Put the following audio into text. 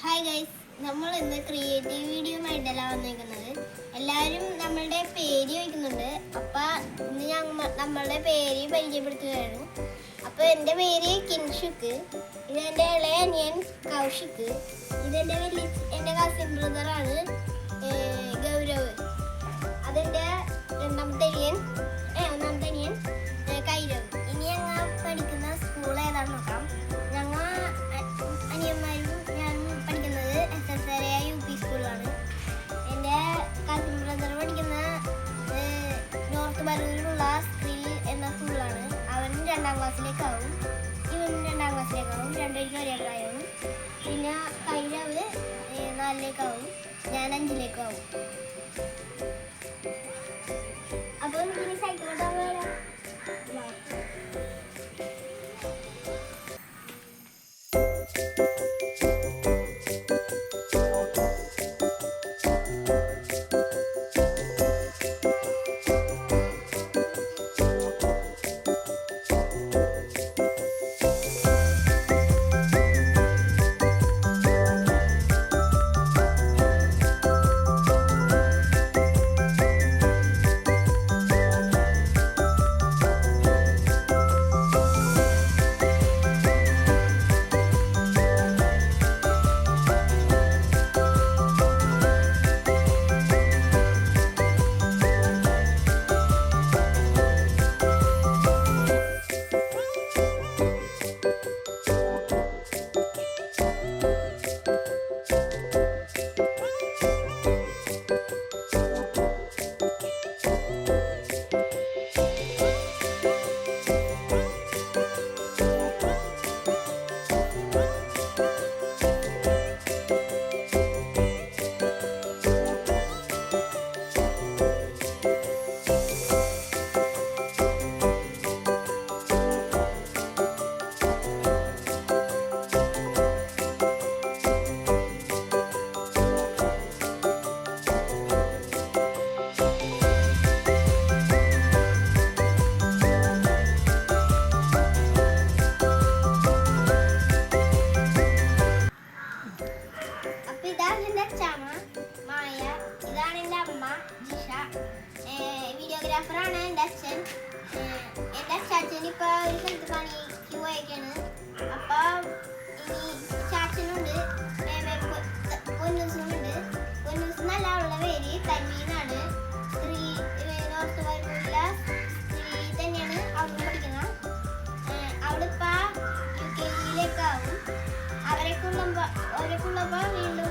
Hi guys, നമ്മൾ ഇന്ന് creative video ആയിട്ടല്ല വന്നിരിക്കുന്നത്. എല്ലാവരും നമ്മളുടെ പേര് ചോദിക്കുന്നുണ്ട്. അപ്പം ഇന്ന് നമ്മളുടെ പേര് പരിചയപ്പെടുത്തുകയാണ്. അപ്പോൾ എൻ്റെ പേര് കിൻഷുക്ക്, ഇതെൻ്റെ ഇളയ അനിയൻ കൗശിക്ക്, ഇതെൻ്റെ എൻ്റെ കസിൻ ബ്രദറാണ് ഗൗരവ്, അതെൻ്റെ ഒന്നാമത്തെ അനിയൻ കൈരവ്. ഇനി ഞങ്ങൾ പഠിക്കുന്ന സ്കൂൾ ഏതാണെന്ന് നോക്കാം. ഞങ്ങൾ അനിയന്മാരും UP സ്കൂളാണ്. എൻ്റെ കസിൻ ബ്രദർ പഠിക്കുന്ന നോർത്ത് ബലൂരിലുള്ള സ്കിൽ എന്ന സ്കൂളിലാണ്. അവൻ 2ാം ക്ലാസ്സിലേക്കാവും, ഇവൻ 2ാം ക്ലാസ്സിലേക്കാവും, രണ്ടുപേർക്ക് ഒരേ പ്രായവും. പിന്നെ കൈരവ് 4ലേക്കാവും, ഞാൻ 5ലേക്കാവും. അപ്പോൾ ഇനി സൈക്കിളോട്ടാൻ വരാം. മായ, ഇതാണ് എൻ്റെ അമ്മ ജിഷ, വീഡിയോഗ്രാഫറാണ് എൻ്റെ അച്ഛൻ. എൻ്റെ അച്ഛൻ ഇപ്പോൾ ഒരു സ്ഥലത്ത് പണിക്ക് പോയേക്കാണ്. അപ്പം ഇനി ചാച്ചനുണ്ട്, പൊന്നൂസുണ്ട്. പൊന്നൂസ് എന്നല്ല അവളുടെ പേര്, തന്മീനാണ്. നോർത്ത് ബലൂരിലെ സ്ത്രീ തന്നെയാണ് അവളും പഠിക്കുന്നത്. അവളിപ്പോൾ UKGയിലേക്കാവും. അവരൊക്കെ ഉള്ളപ്പോൾ വീണ്ടും